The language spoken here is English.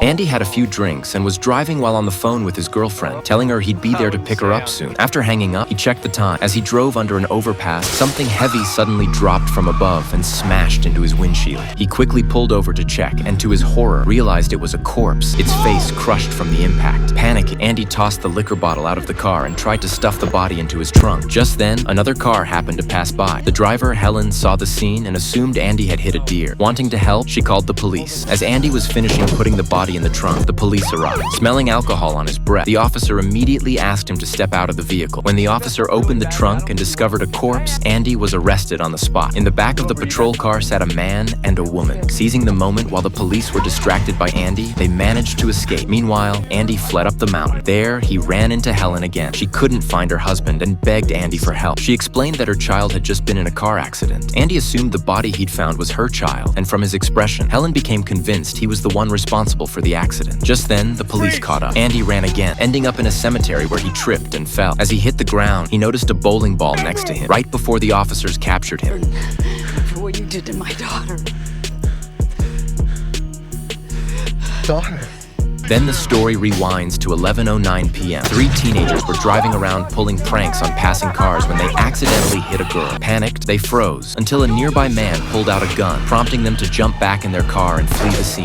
Andy had a few drinks and was driving while on the phone with his girlfriend, telling her he'd be there to pick her up soon. After hanging up, he checked the time. As he drove under an overpass, something heavy suddenly dropped from above and smashed into his windshield. He quickly pulled over to check and, to his horror, realized it was a corpse, its face crushed from the impact. Panicking, Andy tossed the liquor bottle out of the car and tried to stuff the body into his trunk. Just then, another car happened to pass by. The driver, Helen, saw the scene and assumed Andy had hit a deer. Wanting to help, she called the police. As Andy was finishing putting the body in the trunk, the police arrived. Smelling alcohol on his breath, the officer immediately asked him to step out of the vehicle. When the officer opened the trunk and discovered a corpse, Andy was arrested on the spot. In the back of the patrol car sat a man and a woman. Seizing the moment while the police were distracted by Andy, they managed to escape. Meanwhile, Andy fled up the mountain. There, he ran into Helen again. She couldn't find her husband and begged Andy for help. She explained that her child had just been in a car accident. Andy assumed the body he'd found was her child, and from his expression, Helen became convinced he was the one responsible for the accident. Just then, the police caught up. Andy ran again, ending up in a cemetery where he tripped and fell. As he hit the ground, he noticed a bowling ball next to him, right before the officers captured him. For what you did to my daughter. Daughter? Then the story rewinds to 11:09 p.m. Three teenagers were driving around pulling pranks on passing cars when they accidentally hit a girl. Panicked, they froze until a nearby man pulled out a gun, prompting them to jump back in their car and flee the scene.